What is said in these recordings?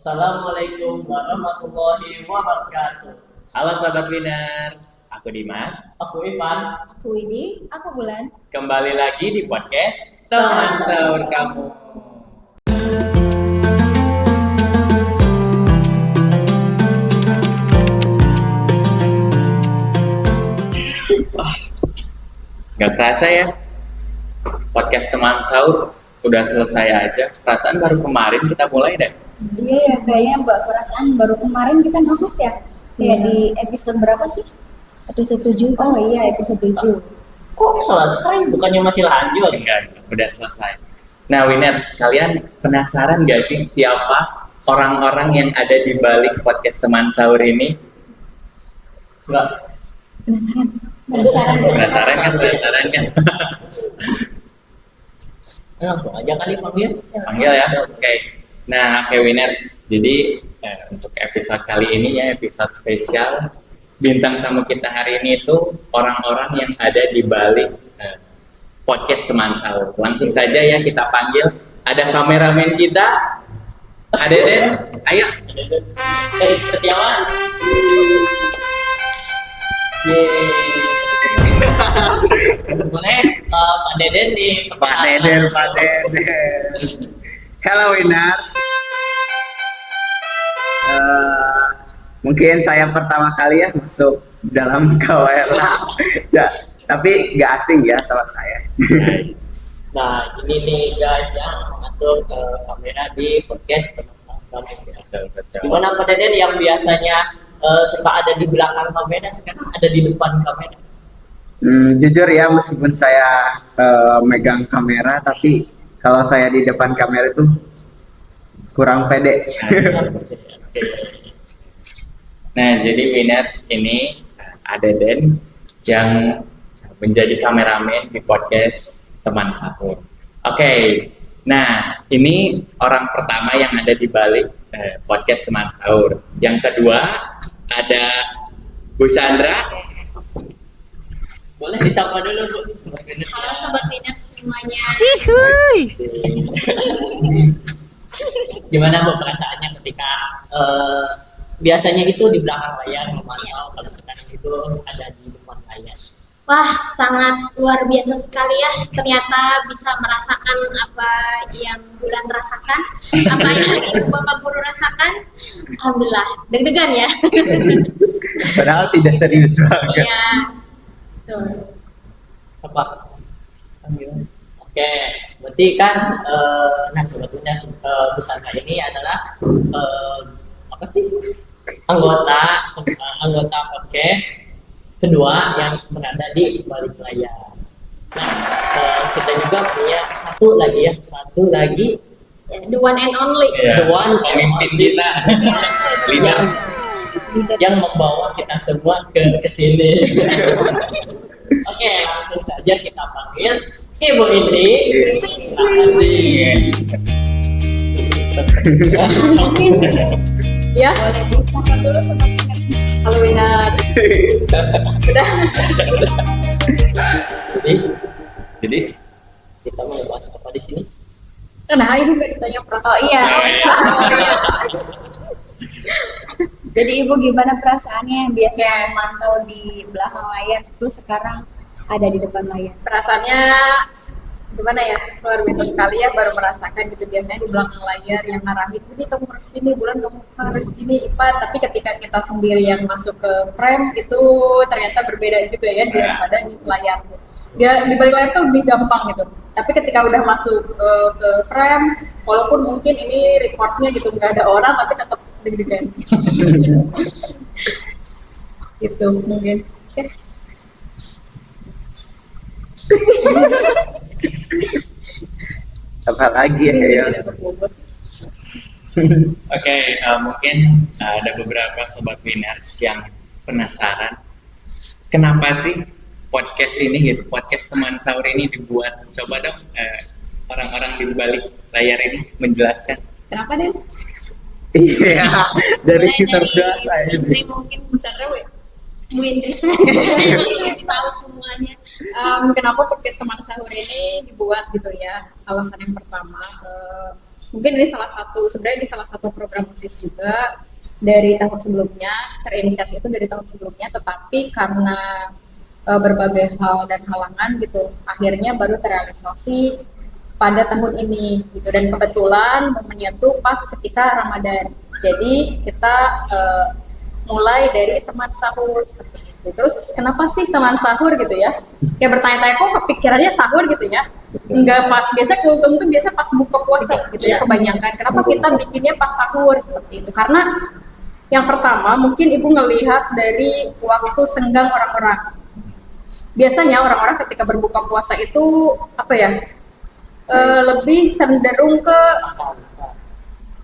Assalamualaikum warahmatullahi wabarakatuh. Halo Sobat Winners, aku Dimas, aku Ivan. Aku Widi, aku Bulan. Kembali lagi di podcast Teman Sahur Kamu. Wah, gak kerasa ya, podcast Teman Sahur udah selesai aja. Perasaan baru kemarin kita mulai deh. Iya ya, kayaknya Mbak perasaan baru kemarin kita ngehus ya. Kayak di episode berapa sih? Episode 7. Oh iya, episode 7. Kok selesai? Bukannya masih lanjut? Enggak, udah selesai. Nah, Winners, kalian penasaran gak sih siapa orang-orang yang ada di balik podcast Teman Sahur ini? Enggak. Penasaran? Penasaran kan? Langsung aja kali panggil. Panggil ya. Oke. Nah, Winners. Jadi untuk episode kali ini ya, episode spesial. Bintang tamu kita hari ini itu orang-orang yang ada di balik podcast Teman Sahur. Langsung saja ya kita panggil. Ada kameramen kita. Ada Den. Ayo. Setiawan. Boleh Pak Deden nih. Pak Deden. Hello Winners. Mungkin saya pertama kali ya masuk dalam KWLA. Ya, tapi nggak asing ya sama saya. Nah, ini nih guys yang mengatur kamera di podcast teman-teman. Gimana Pak Deden yang biasanya suka ada di belakang kamera, sekarang ada di depan kamera? Jujur ya, meskipun saya megang kamera, tapi kalau saya di depan kamera itu kurang pede. Nah, jadi Winners ini ada Den yang menjadi kameramen di podcast Teman Sahur. Oke, nah ini orang pertama yang ada di balik podcast Teman Sahur. Yang kedua ada Bu Sandra. Boleh disapa dulu Bu. Halo Sobat Winners semuanya. Cihuy. Gimana Bu perasaannya ketika biasanya itu di belakang layar memantau, kalau sekarang itu ada di depan layar? Wah, sangat luar biasa sekali ya. Ternyata bisa merasakan apa yang Bulan rasakan, apa yang Ibu Bapak Guru rasakan. Alhamdulillah, deg-degan ya. Padahal tidak serius banget. Iya. Tuh. Apa? Oke, berarti kan nah sebetulnya Bu Sandra ini adalah apa sih? Anggota podcast kedua yang berada di balik layar. Nah, kita juga punya satu lagi The one and only. the one pemimpin kita, leader yang membawa kita semua ke sini. Oke, langsung saja kita panggil Ibu Indri. Ya. Boleh disapa dulu Sobat Winners. Halo Winners. Udah. Jadi kita mau bahas apa di sini? Nah, ini nggak ditanya perasaan. Oh iya. Jadi Ibu gimana perasaannya yang biasanya memantau di belakang layar terus sekarang ada di depan layar? Perasaannya gimana ya, luar biasa sekali ya, baru merasakan gitu. Biasanya di belakang layar yang ngarahin, ini kamu harus gini, Bulan kamu harus gini, Ipan, tapi ketika kita sendiri yang masuk ke frame itu ternyata berbeda juga ya daripada di layar. Dia di balik layar tuh lebih gampang gitu, tapi ketika udah masuk ke frame, walaupun mungkin ini recordnya gitu nggak ada orang, tapi tetap deg-degan. Gitu mungkin. Oke. Apa lagi ya? Oke, mungkin ada beberapa Sobat Winners yang penasaran kenapa sih podcast ini gitu, podcast Teman Sahur ini dibuat. Coba dong orang-orang di balik layar ini menjelaskan. Kenapa deh? Iya, dari Mulai kisah dari saya Indri ini. mungkin bisa Bu Indri tahu semuanya. Kenapa podcast Teman Sahur ini dibuat gitu ya? Alasan yang pertama, mungkin ini sebenarnya ini salah satu program OSIS juga dari tahun sebelumnya, terinisiasi itu dari tahun sebelumnya, tetapi karena berbagai hal dan halangan gitu, akhirnya baru terrealisasi pada tahun ini gitu, dan kebetulan momennya tuh pas ketika Ramadan. Jadi kita mulai dari teman sahur seperti itu. Terus kenapa sih teman sahur gitu ya? Kayak bertanya-tanya kok kepikirannya sahur gitu ya? Enggak pas, biasa kultum tuh biasa pas buka puasa gitu ya kebanyakan. Kenapa kita bikinnya pas sahur seperti itu? Karena yang pertama mungkin ibu ngelihat dari waktu senggang orang-orang. Biasanya orang-orang ketika berbuka puasa itu apa ya? Lebih cenderung ke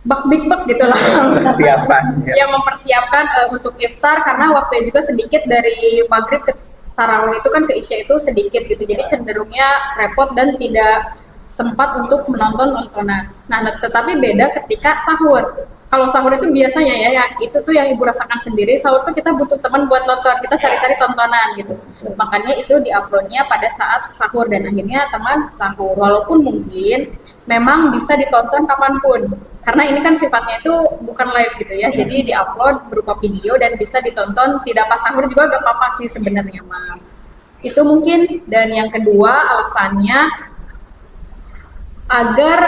bak-bik-bak gitu lah, Persiapan. yang mempersiapkan untuk iftar, karena waktunya juga sedikit dari maghrib ke tarawih itu kan ke isya itu sedikit gitu, jadi cenderungnya repot dan tidak sempat untuk menonton tontonan. Nah, tetapi beda ketika sahur. Kalau sahur itu biasanya ya itu tuh yang ibu rasakan sendiri, sahur tuh kita butuh teman buat nonton, kita cari-cari tontonan gitu. Makanya itu diuploadnya pada saat sahur, dan akhirnya teman sahur. Walaupun mungkin memang bisa ditonton kapanpun, karena ini kan sifatnya itu bukan live gitu ya, jadi diupload berupa video dan bisa ditonton tidak pas sahur juga gak apa-apa sih sebenarnya, Mam. Itu mungkin. Dan yang kedua alasannya agar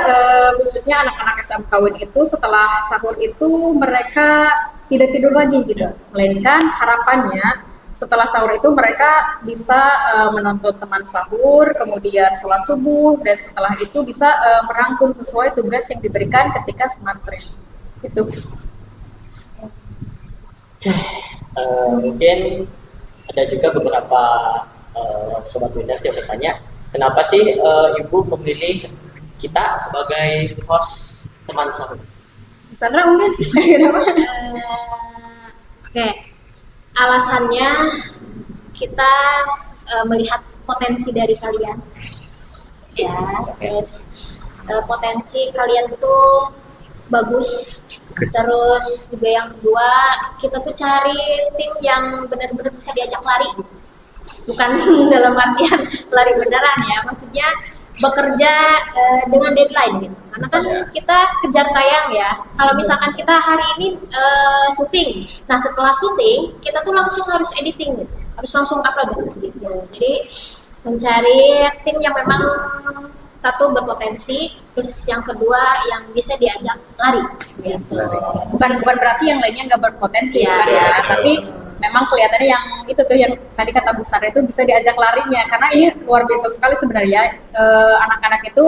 khususnya anak-anak SMKWIN itu setelah sahur itu mereka tidak tidur lagi gitu, melainkan harapannya setelah sahur itu mereka bisa menonton teman sahur, kemudian sholat subuh, dan setelah itu bisa merangkum sesuai tugas yang diberikan ketika smart print itu. Mungkin ada juga beberapa sobat Windas yang bertanya, kenapa sih ibu memilih kita sebagai host teman sahur? Sandra mungkin kenapa? Oke, alasannya kita melihat potensi dari kalian, ya. Terus potensi kalian tuh bagus. Terus juga yang kedua, kita tuh cari tim yang benar-benar bisa diajak lari, bukan dalam artian lari beneran ya, maksudnya bekerja dengan deadline gitu. Karena kan kita kejar tayang ya. Kalau misalkan kita hari ini syuting, nah setelah syuting kita tuh langsung harus editing gitu, harus langsung upload gitu. Jadi mencari tim yang memang satu berpotensi, terus yang kedua yang bisa diajak lari gitu. Bukan berarti yang lainnya nggak berpotensi, Iya, bukan ya, tapi memang kelihatannya yang itu tuh yang tadi kata Bu Sandra itu bisa diajak larinya, karena ini luar biasa sekali sebenarnya. Anak-anak itu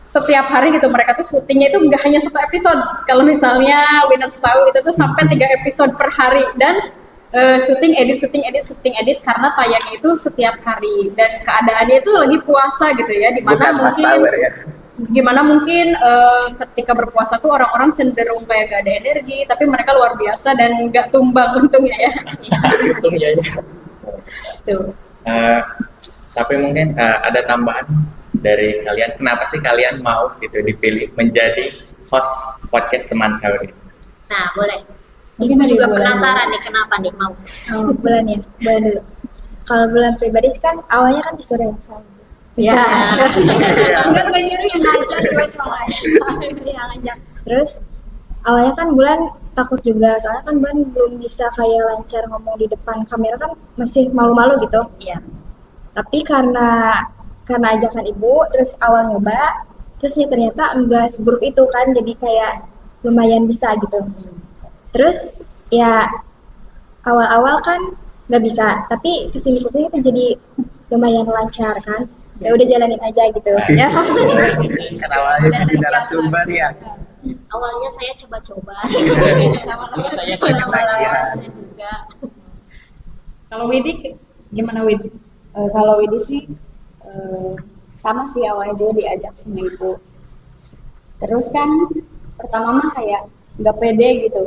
setiap hari gitu mereka tuh syutingnya itu nggak hanya satu episode. Kalau misalnya Winners tahu itu tuh sampai 3 episode per hari, dan syuting edit karena tayangnya itu setiap hari, dan keadaannya itu lagi puasa gitu ya, dimana Bukan pas mungkin sahur ya. gimana mungkin ketika berpuasa tuh orang-orang cenderung kayak gak ada energi, tapi mereka luar biasa dan gak tumbang untungnya ya. Untung ya. Tuh. Tapi mungkin ada tambahan dari kalian, kenapa sih kalian mau gitu dipilih menjadi host podcast teman sahur ini? Nah, boleh. Mungkin Ibu dari juga bulan penasaran nih kenapa nih mau. bulan ya, bulan dulu. Kalau bulan pribadi sih kan awalnya kan disuruh yang sama. Ya. Enggak nyuruh yang ngajak, cuma yang ngajak. Terus awalnya kan bulan takut juga, soalnya kan bulan belum bisa kayak lancar ngomong di depan kamera, kan masih malu-malu gitu. Iya. Tapi karena ajakan ibu, terus awal nyoba, terus ya ternyata enggak seburuk itu kan, jadi kayak lumayan bisa gitu. Terus ya awal-awal kan nggak bisa, tapi kesini tuh jadi lumayan lancar kan. Ya udah jalanin aja gitu ya. Kan awalnya jadi narasumber ya. Awalnya saya coba-coba. Saya Ketagihan. Saya juga. Kalau Widi gimana Widi? Kalau Widi sih sama sih, awalnya juga diajak sama ibu. Terus kan pertama mah kayak nggak pede gitu.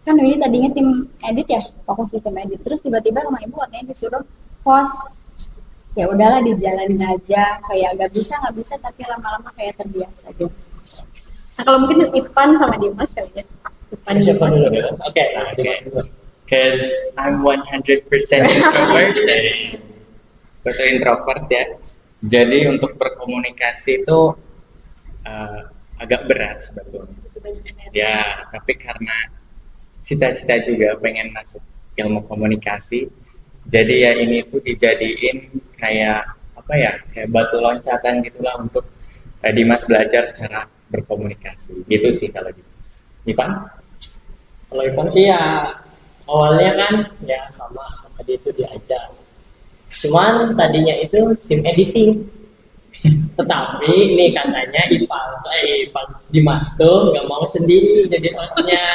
Kan Widi tadinya tim edit ya, fokus di tim edit. Terus tiba-tiba sama ibu katanya disuruh host. Ya udahlah dijalanin aja, kayak nggak bisa tapi lama-lama kayak terbiasa gitu. Nah, kalau mungkin Ipan sama Dimas kali ya. Ipan Siapa Dimas. dulu ya? Oke. Because I'm 100% introvert, betul introvert ya. Jadi untuk berkomunikasi itu agak berat sebetulnya. Ya, tapi karena cita-cita juga pengen masuk ilmu komunikasi, jadi ya ini tuh dijadiin kayak apa ya, kayak batu loncatan gitulah untuk Dimas belajar cara berkomunikasi. Gitu sih kalau Dimas. Ivan? Kalau Ivan sih ya awalnya kan ya sama tadi itu diajak. Cuman tadinya itu tim editing. Tetapi nih katanya Ivan Dimas tuh nggak mau sendiri jadi hostnya.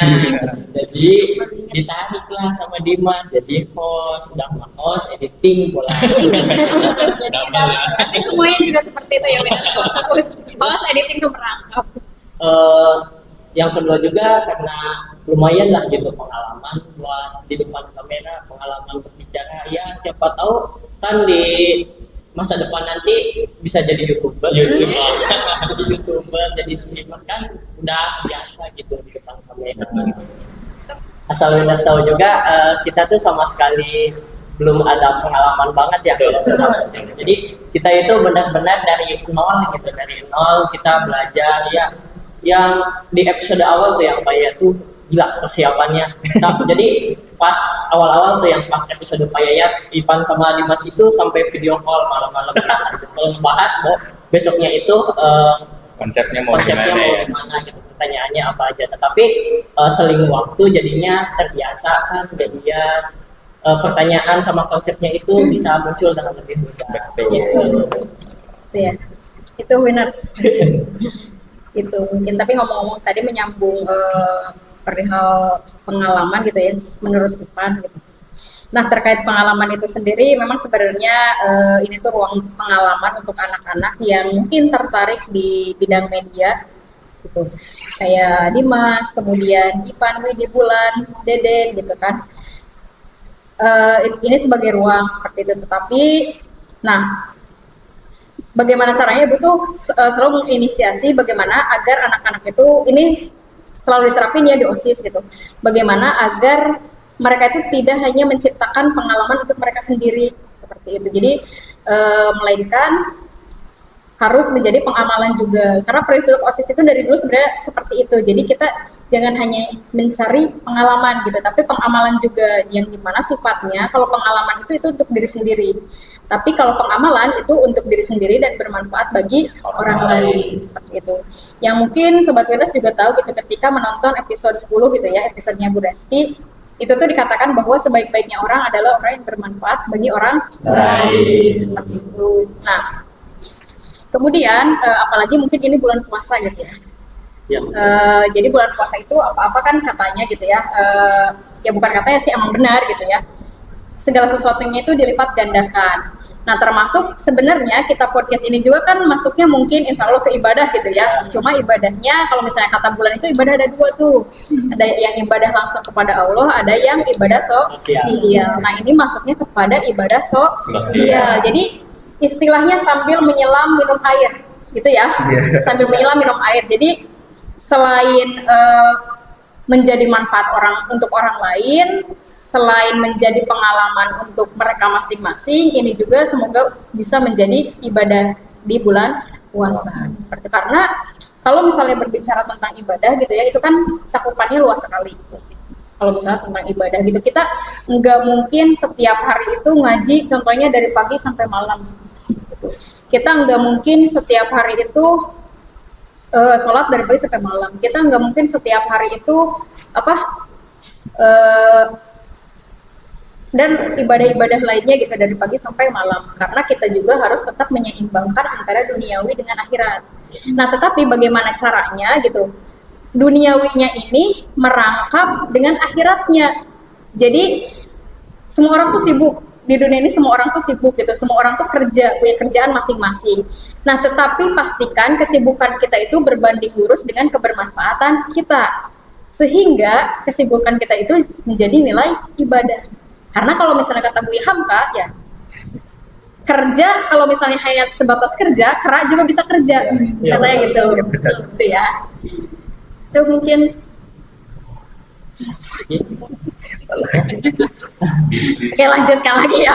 Jadi ditariklah sama Dimas jadi host, udah host, editing pola. Tapi semuanya juga seperti itu ya, benar. Host editing tuh merangkap. Yang kedua juga karena lumayan lah gitu pengalaman buat di depan kamera, pengalaman berbicara. Ya siapa tahu kan di masa depan nanti bisa jadi YouTuber. Jadi YouTuber, jadi streamer kan udah biasa gitu di depan kamera. Asal Winas tahu juga kita tuh sama sekali belum ada pengalaman banget ya. Jadi kita itu benar-benar dari nol gitu, dari nol kita belajar ya. Yang di episode awal tuh yang kayak tuh gila persiapannya. Jadi pas awal-awal tuh yang pas episode Pak Yayat, Ivan sama Dimas itu sampai video call malam-malam terus bahas besoknya itu Konsepnya mau gimana ya? Gitu, pertanyaannya apa aja. Tetapi seling waktu jadinya terbiasa kan, jadinya pertanyaan sama konsepnya itu bisa muncul dengan lebih mudah. Betul. Ya, itu winners. Itu mungkin, tapi ngomong-ngomong tadi menyambung perihal pengalaman gitu ya, menurut Ivan gitu. Nah, terkait pengalaman itu sendiri memang sebenarnya ini tuh ruang pengalaman untuk anak-anak yang mungkin tertarik di bidang media gitu. Kayak Dimas, kemudian Ivan, Widi, Bulan, Deden gitu kan. Ini sebagai ruang seperti itu, tetapi nah bagaimana caranya Ibu tuh selalu menginisiasi bagaimana agar anak-anak itu ini selalu diterapin ya di OSIS gitu. Bagaimana agar mereka itu tidak hanya menciptakan pengalaman untuk mereka sendiri seperti itu. Jadi melainkan harus menjadi pengamalan juga. Karena prinsip OSIS itu dari dulu sebenarnya seperti itu. Jadi kita jangan hanya mencari pengalaman gitu, tapi pengamalan juga yang gimana sifatnya. Kalau pengalaman itu untuk diri sendiri. Tapi kalau pengamalan itu untuk diri sendiri dan bermanfaat bagi orang lain seperti itu. Yang mungkin Sobat Winners juga tahu gitu ketika menonton episode 10 gitu ya, episodenya Bu Reski, itu tuh dikatakan bahwa sebaik-baiknya orang adalah orang yang bermanfaat bagi orang lain seperti itu. Nah, kemudian apalagi mungkin ini bulan puasa gitu ya. Ya. Jadi bulan puasa itu apa-apa kan katanya gitu ya, ya bukan katanya sih, emang benar gitu ya. Segala sesuatunya itu dilipat gandakan. Nah, termasuk sebenarnya kita podcast ini juga kan masuknya mungkin insya Allah ke ibadah gitu ya. Cuma ibadahnya kalau misalnya kata bulan itu ibadah ada dua tuh. Ada yang ibadah langsung kepada Allah, ada yang ibadah sosial. Nah, ini masuknya kepada ibadah sosial. Jadi istilahnya sambil menyelam minum air gitu ya. Sambil menyelam minum air. Jadi selain menjadi manfaat untuk orang lain, selain menjadi pengalaman untuk mereka masing-masing, ini juga semoga bisa menjadi ibadah di bulan puasa. Seperti karena kalau misalnya berbicara tentang ibadah gitu ya, itu kan cakupannya luas sekali. Kalau misalnya tentang ibadah gitu, kita nggak mungkin setiap hari itu ngaji, contohnya dari pagi sampai malam. Kita nggak mungkin setiap hari itu sholat dari pagi sampai malam. Kita nggak mungkin setiap hari itu dan ibadah-ibadah lainnya gitu dari pagi sampai malam, karena kita juga harus tetap menyeimbangkan antara duniawi dengan akhirat. Nah, tetapi bagaimana caranya gitu, duniawinya ini merangkap dengan akhiratnya. Jadi semua orang tuh sibuk di dunia ini, semua orang tuh sibuk gitu, semua orang tuh kerja, punya kerjaan masing-masing. Nah, tetapi pastikan kesibukan kita itu berbanding lurus dengan kebermanfaatan kita, sehingga kesibukan kita itu menjadi nilai ibadah. Karena kalau misalnya kata Bu Hamka ya, kerja kalau misalnya hanya sebatas kerja, kera juga bisa kerja, katanya gitu, gitu ya. Itu mungkin. Oke, lanjutkan lagi ya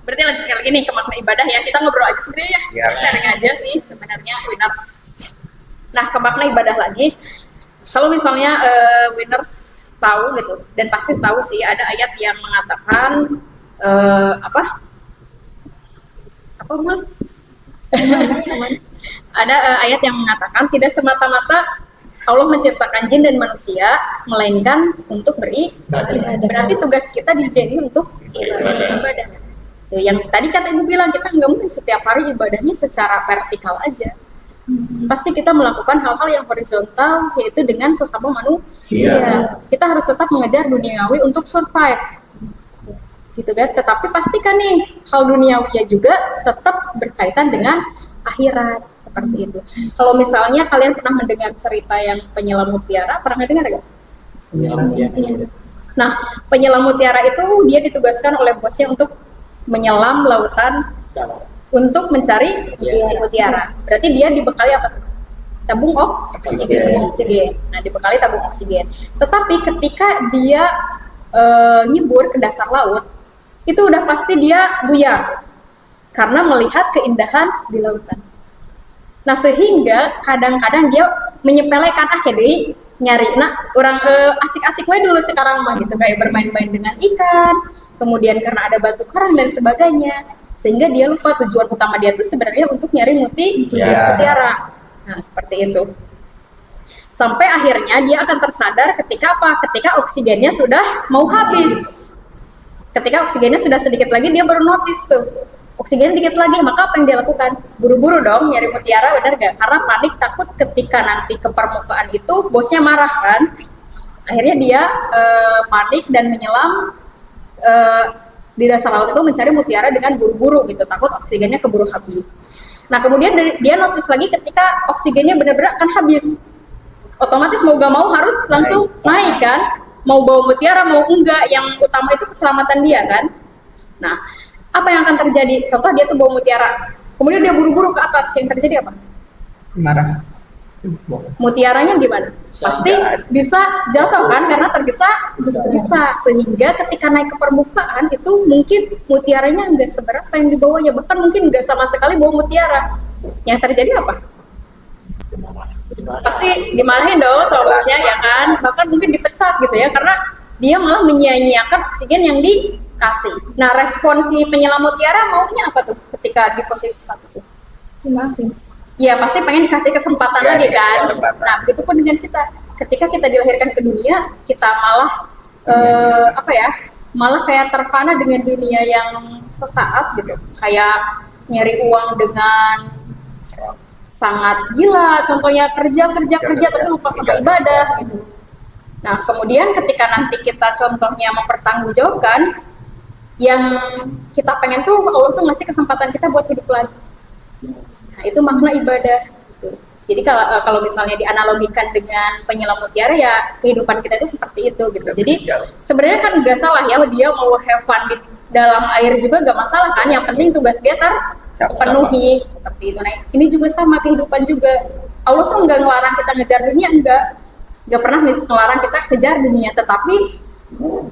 berarti lanjutkan lagi nih ke makna ibadah ya. Kita ngobrol aja sebenarnya ya, sharing aja sih sebenarnya Winners. Nah, ke makna ibadah lagi. Kalau misalnya winners tahu gitu, dan pasti tahu sih ada ayat yang mengatakan apa Mal? Ada ayat yang mengatakan tidak semata-mata Allah menciptakan jin dan manusia, melainkan untuk beribadah. Berarti tugas kita di dunia ini untuk ibadah. Tuh, yang tadi kata Ibu bilang, kita nggak mungkin setiap hari ibadahnya secara vertikal aja. Pasti kita melakukan hal-hal yang horizontal, yaitu dengan sesama manusia. Kita harus tetap mengejar duniawi untuk survive, gitu kan? Tetapi pastikan nih hal duniawinya juga tetap berkaitan dengan akhirat, seperti itu. Kalau misalnya kalian pernah mendengar cerita yang penyelam mutiara, pernah dengar nggak? Nah, penyelam mutiara itu dia ditugaskan oleh bosnya untuk menyelam lautan untuk mencari mutiara. Berarti dia dibekali apa? Tabung oksigen. Nah, dibekali tabung oksigen. Tetapi ketika dia nyebur ke dasar laut, itu udah pasti dia buyar karena melihat keindahan di lautan. Nah, sehingga kadang-kadang dia menyepelekan jadi nyari. Nah, orang asik-asik gue dulu sekarang mah gitu, kayak bermain-main dengan ikan, kemudian karena ada batu karang dan sebagainya. Sehingga dia lupa tujuan utama dia itu sebenarnya untuk nyari mutiara. Nah, seperti itu. Sampai akhirnya dia akan tersadar ketika apa? Ketika oksigennya sudah mau habis. Ketika oksigennya sudah sedikit lagi, dia baru notice tuh. Oksigen dikit lagi, maka apa yang dia lakukan? Buru-buru dong nyari mutiara, benar gak? Karena panik, takut ketika nanti ke permukaan itu bosnya marah kan. Akhirnya dia panik dan menyelam di dasar laut itu mencari mutiara dengan buru-buru gitu, takut oksigennya keburu habis. Nah, kemudian dia notice lagi ketika oksigennya benar-benar akan habis, otomatis mau gak mau harus langsung naik kan, mau bawa mutiara mau enggak, yang utama itu keselamatan dia kan. Nah, apa yang akan terjadi? Contoh dia tuh bawa mutiara, kemudian dia buru-buru ke atas, yang terjadi apa? Marah. Mutiaranya gimana? Pasti bisa jatuh kan, karena tergesa-gesa, sehingga ketika naik ke permukaan itu mungkin mutiaranya nggak seberapa yang dibawanya, bahkan mungkin nggak sama sekali bawa mutiara. Yang terjadi apa? Pasti dimarahin dong sama bosnya ya kan, bahkan mungkin dipecat gitu ya, karena dia malah menyia-nyiakan oksigen yang dikasih. Nah, respon si penyelam mutiara maunya apa tuh ketika di posisi saat itu? Dimaafin. Ya, pasti pengen dikasih kesempatan lagi kan. Nah, begitu pun dengan kita. Ketika kita dilahirkan ke dunia, kita malah malah kayak terpana dengan dunia yang sesaat gitu. Kayak nyari uang dengan sangat gila. Contohnya kerja tapi lupa sama ibadah gitu. Nah, kemudian ketika nanti kita contohnya mempertanggungjawabkan yang kita pengen tuh, Allah tuh ngasih kesempatan kita buat hidup lagi. Nah, itu makna ibadah. Jadi kalau misalnya dianalogikan dengan penyelam mutiara, ya kehidupan kita itu seperti itu gitu. Jadi sebenarnya kan nggak salah ya, dia mau have fun di dalam air juga nggak masalah kan. Yang penting tugas dia terpenuhi seperti itu. Nah, ini juga sama kehidupan juga. Allah tuh nggak ngelarang kita ngejar dunia, nggak pernah ngelarang kita kejar dunia. Tetapi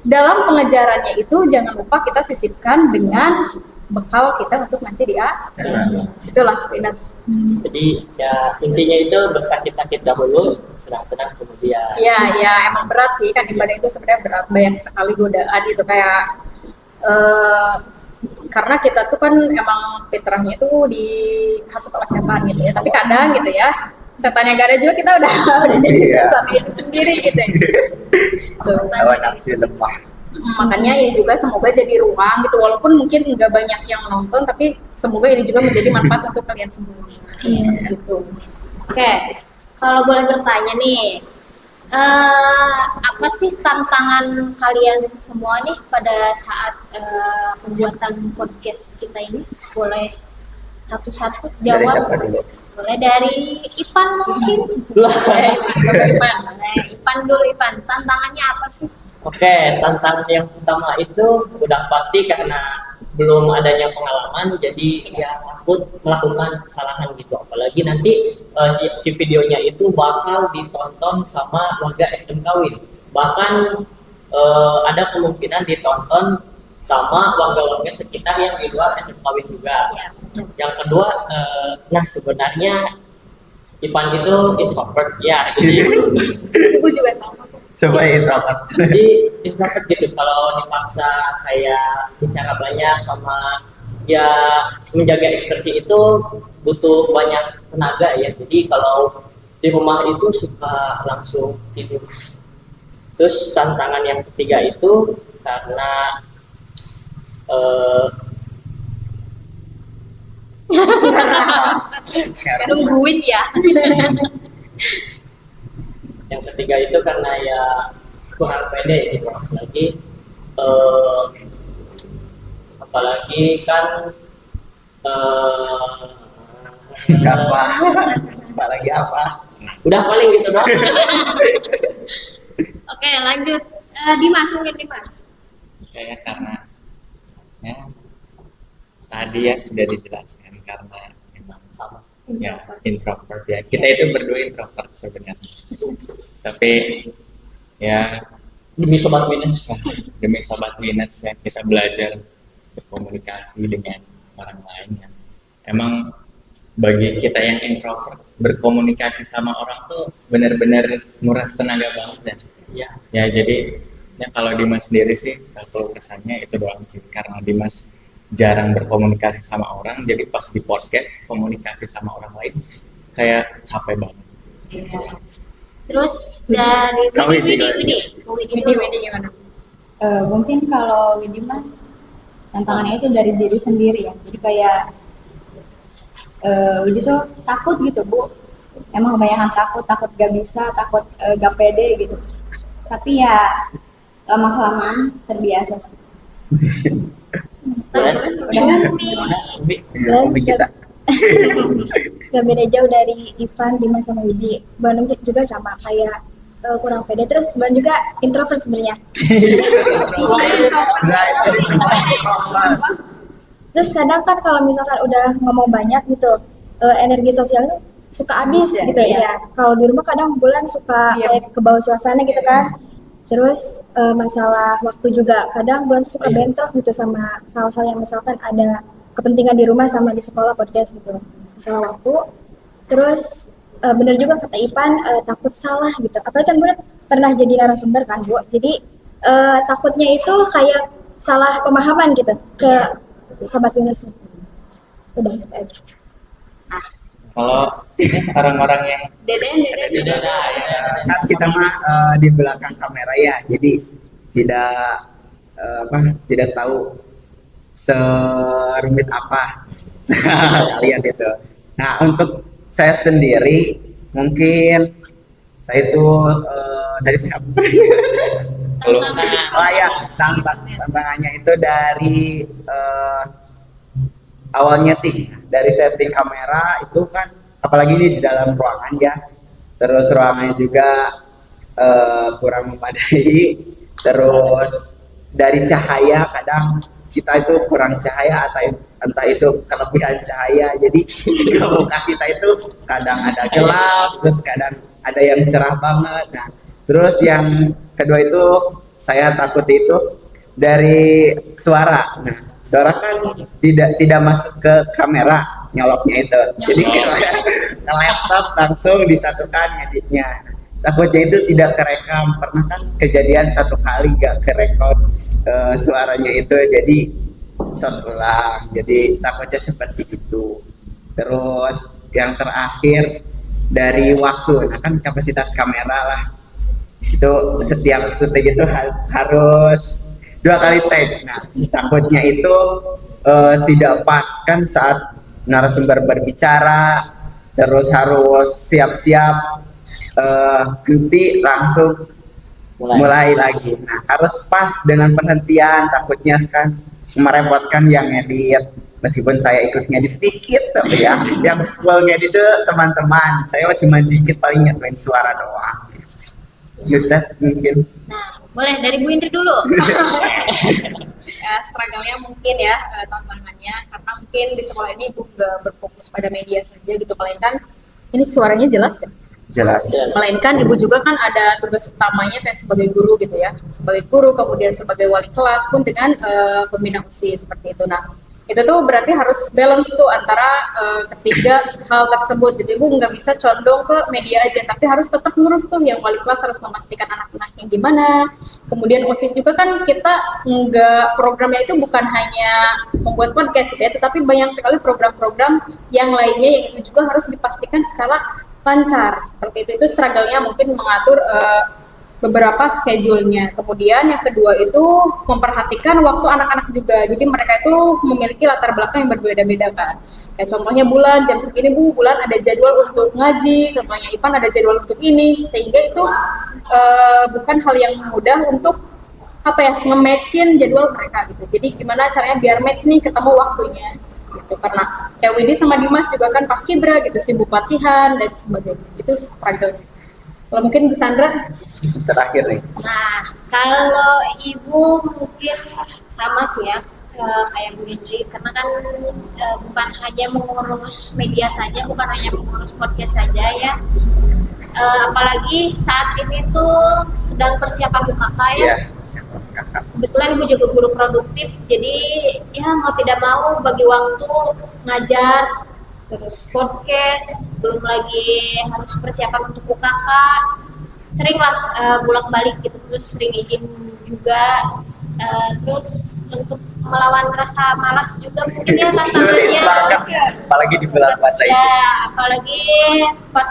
dalam pengejarannya itu jangan lupa kita sisipkan dengan bekal kita untuk nanti di akhirat. Itulah Winners. Jadi ya intinya itu bersakit-sakit dahulu, senang-senang kemudian. Ya emang berat sih kan, ibadah itu sebenarnya berat, banyak sekali godaan itu kayak karena kita tuh kan emang fitrahnya itu dihasut oleh setan gitu ya. Tapi kadang gitu ya, setan yang gak ada juga kita udah jadi setan sendiri gitu ya. Hawa nafsu lemah. Makanya ini juga semoga jadi ruang gitu, walaupun mungkin nggak banyak yang menonton, tapi semoga ini juga menjadi manfaat untuk kalian semua. Gitu. Oke, kalau boleh bertanya nih, apa sih tantangan kalian semua nih pada saat pembuatan podcast kita ini? Boleh satu-satu jawab. Boleh dari Ipan mungkin. Ipan dulu, Ipan. Tantangannya apa sih? Oke, tantangan yang utama itu udah pasti karena belum adanya pengalaman, jadi ya takut melakukan kesalahan gitu. Apalagi nanti si videonya itu bakal ditonton sama warga SMKWin. Bahkan ada kemungkinan ditonton sama warga-warga sekitar yang di luar SMKWin juga. Yang kedua, nah sebenarnya Ipan itu introvert ya, jadi Ibu juga sama kok. Supaya introvert. jadi introvert gitu. Kalau dipaksa kayak bicara banyak sama ya menjaga ekspresi itu butuh banyak tenaga ya. Jadi kalau di rumah itu suka langsung tidur. Terus tantangan yang ketiga itu karena Nungguin ya. yang ketiga itu karena ya kurang pede gitu. Apalagi kan Apa? Apalagi apa? udah paling gitu dong. Oke, lanjut. Dimas, mungkin Dimas. Kayak karena ya tadi ya sudah dijelaskan karena memang Sama. ya introvert ya, kita itu berdua introvert sebenarnya, tapi ya Demi sobat Winners. demi sobat Winners ya kita belajar berkomunikasi dengan orang lain ya. Emang bagi kita yang introvert berkomunikasi sama orang tuh benar-benar nguras tenaga banget Ya, ya. Jadi ya kalau Dimas sendiri sih kalau kesannya itu doang sih, karena Dimas jarang berkomunikasi sama orang, jadi pas di podcast komunikasi sama orang lain kayak capek banget. Terus dari Kamu Widi Widi gimana? Mungkin kalau Widi mah tantangannya itu dari diri sendiri ya. Jadi kayak Widi tuh takut gitu Bu. Emang kebanyakan takut gak bisa, takut gak pede gitu. Tapi ya lama-kelamaan terbiasa sih. Ubi. Ya, hobi kita. Gak beda jauh dari Ivan, Dimas sama Widi. Bandung juga sama kayak kurang pede. Terus Bandung juga introvert sebenarnya. Nah, itu semua introvert. Terus kadang kan kalau misalkan udah ngomong banyak gitu, energi sosialnya suka habis Habis ya, gitu ya. Kalau di rumah kadang bulan suka Iya. kayak ke bawah suasana gitu kan. Terus masalah waktu juga kadang bulan tuh suka bentrok gitu sama hal-hal yang misalkan ada kepentingan di rumah sama di sekolah podcast gitu. Masalah waktu. Terus bener juga kata Ipan takut salah gitu. Apalagi kan bulan pernah jadi narasumber kan Bu. Jadi takutnya itu kayak salah pemahaman gitu ke sobat Winners. Udah gitu aja. Kalau orang-orang yang Deden. Kan kita mah di belakang kamera ya, jadi tidak tahu serumit apa kalian itu. Nah, untuk saya sendiri mungkin saya itu tadi itu apa? kalau Oh ya, tantangannya itu dari awalnya dari setting kamera itu kan, apalagi ini di dalam ruangan ya, terus ruangannya juga kurang memadai, terus dari cahaya kadang kita itu kurang cahaya atau entah itu kelebihan cahaya, jadi ke muka kita itu kadang ada gelap, terus kadang ada yang cerah banget. Nah, terus yang kedua itu saya takut itu dari suara. Nah, suara kan tidak masuk ke kamera nyoloknya itu, jadi ke laptop langsung disatukan editnya. Takutnya itu tidak kerekam. Pernah kan kejadian satu kali gak kerekam suaranya itu, jadi shot ulang. Jadi takutnya seperti itu. Terus yang terakhir dari waktu, nah kan kapasitas kamera lah itu setiap syuting itu harus 2 kali take. Nah, takutnya itu tidak pas kan saat narasumber berbicara, terus harus siap-siap nanti langsung mulai lagi. Nah, harus pas dengan penhentian, takutnya kan merepotkan yang ngedit. Meskipun saya ikut ngedit dikit, tapi ya yang full ngedit itu teman-teman. Saya cuma dikit, paling nyatuin suara doang. Gitu mungkin. Nah, boleh dari Bu Indri dulu. Struggle-nya mungkin ya, tantangannya karena mungkin di sekolah ini Ibu nggak berfokus pada media saja gitu, melainkan ini suaranya jelas kan? Jelas. Melainkan Ibu juga kan ada tugas utamanya kayak sebagai guru gitu ya, sebagai guru, kemudian sebagai wali kelas pun dengan pembina OSIS seperti itu. Nah, Itu tuh berarti harus balance tuh antara ketiga hal tersebut. Jadi ibu nggak bisa condong ke media aja, tapi harus tetap ngurus tuh yang wali kelas harus memastikan anak-anaknya gimana. Kemudian OSIS juga kan kita nggak, programnya itu bukan hanya membuat podcast gitu ya, tetapi banyak sekali program-program yang lainnya yang itu juga harus dipastikan secara lancar. Seperti itu struggle-nya mungkin mengatur beberapa schedule-nya. Kemudian yang kedua itu memperhatikan waktu anak-anak juga. Jadi mereka itu memiliki latar belakang yang berbeda-beda kan. Kayak contohnya Bulan, jam segini Bu, Bulan ada jadwal untuk ngaji, contohnya Ipan ada jadwal untuk ini, sehingga itu bukan hal yang mudah untuk nge-match-in jadwal mereka gitu. Jadi gimana caranya biar match nih, ketemu waktunya gitu. Karena kayak Widi sama Dimas juga kan paskibra gitu, sibuk latihan dan sebagainya. Itu struggle. Kalau mungkin Bu Sandra Terakhir nih. Nah, kalau ibu mungkin sama sih ya, kayak Bu Indri, karena kan bukan hanya mengurus media saja, bukan hanya mengurus podcast saja ya. Apalagi saat ini tuh sedang persiapan UKK ya. Iya. Kebetulan ibu juga guru produktif, jadi ya mau tidak mau bagi waktu ngajar, terus podcast, belum lagi harus persiapan untuk UKK, sering lah bolak-balik gitu, terus sering izin juga, terus untuk melawan rasa malas juga mungkin ya Sulit tantangannya. banget, apalagi di bulan puasa ini. Ya, apalagi pas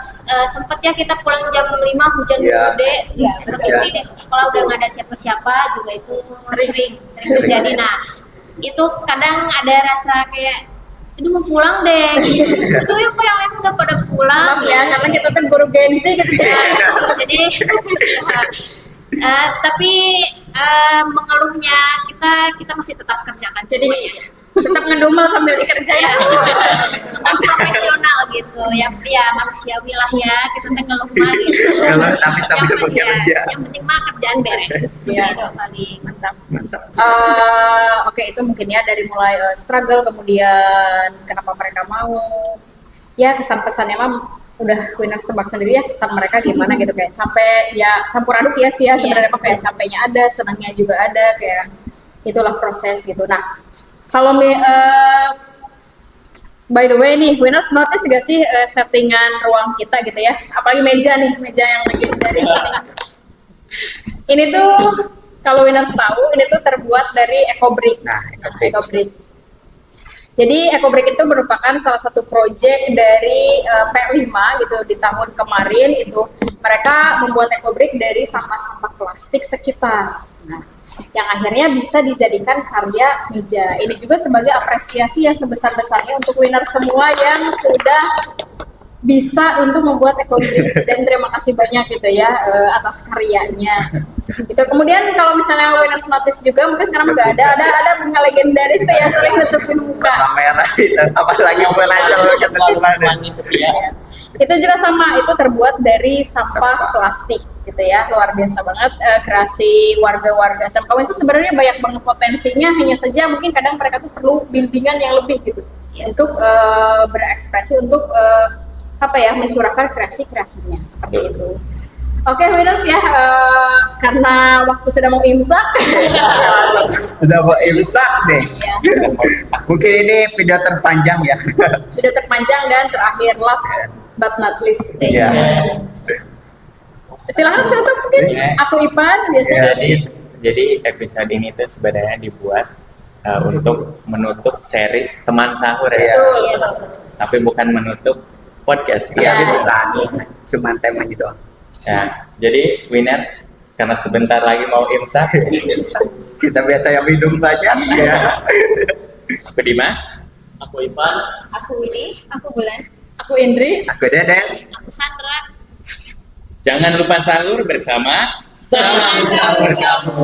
sempet ya kita pulang jam 5 hujan Iya. gede, Iya. terus isi di sekolah udah nggak ada siapa-siapa juga, itu sering terjadi. Nah, itu kadang ada rasa kayak aduh mau pulang deh gitu. Itu ya kok yang lain udah pada pulang maaf ya, karena kita tuh guru Gen Z gitu sih. jadi tapi mengeluhnya kita masih tetap kerjakan Jadi semuanya. tetap ngedumel sambil dikerjain. Tetap profesional gitu ya, manusiawi lah ya, kita teh ngeluh mah gitu. Ngeluh tapi sambil Yang penting- bekerja. yang penting mah kerjaan beres. Iya. Itu paling mantap. Mantap. Oke, itu mungkin ya dari mulai struggle, kemudian kenapa mereka mau, ya kesan-pesannya mah udah Winners tebak sendiri ya, kesan mereka gimana gitu, kayak capek ya, campur aduk ya sih ya sebenarnya mah, kayak capeknya ada, senangnya juga ada, kayak itulah proses gitu. Nah, kalau by the way nih, Winners notice gak sih settingan ruang kita gitu ya, apalagi meja nih, meja yang legendaris ini. Ini tuh kalau Winners tahu, ini tuh terbuat dari EcoBrick. Nah, EcoBrick. Jadi EcoBrick itu merupakan salah satu proyek dari P5 gitu di tahun kemarin itu. Mereka membuat EcoBrick dari sampah-sampah plastik sekitar. Nah, yang akhirnya bisa dijadikan karya meja. Ini juga sebagai apresiasi yang sebesar-besarnya untuk winner semua yang sudah bisa untuk membuat EcoBrick, dan terima kasih banyak gitu ya atas karyanya. Gitu. Kemudian kalau misalnya Winners notice juga, mungkin sekarang nggak ada bunga legendaris tuh yang sering nutupin muka. Warna merah itu, apalagi bulan aja lo ketutupan. Manis setia. Itu juga sama, itu terbuat dari sampah plastik gitu ya, luar biasa banget kreasi warga-warga SMKW itu sebenarnya banyak banget potensinya, hanya saja mungkin kadang mereka tuh perlu bimbingan yang lebih gitu untuk berekspresi, untuk mencurahkan kreasi-kreasinya seperti itu. Oke, Winners ya, karena waktu sudah mau imsak. Udah mau imsak nih. Mungkin ini video terpanjang ya. Sudah terpanjang dan terakhir, last but not least. Iya. Silahkan tutup mungkin. Iya. Aku Ipan biasanya. Jadi episode ini tuh sebenarnya dibuat untuk menutup series teman sahur ya. Iya. Betul. Tapi bukan menutup podcast. Iya, Iya. bukan. Cuman temanya doang. Ya, jadi Winners, karena sebentar lagi mau imsak, Kita biasa yang minum banyak ya. aku Dimas. Aku Ipan. Aku Widi, aku Bulan. Aku Indri. Aku Deden. Aku Sandra. Jangan lupa sahur bersama Teman sahur kamu.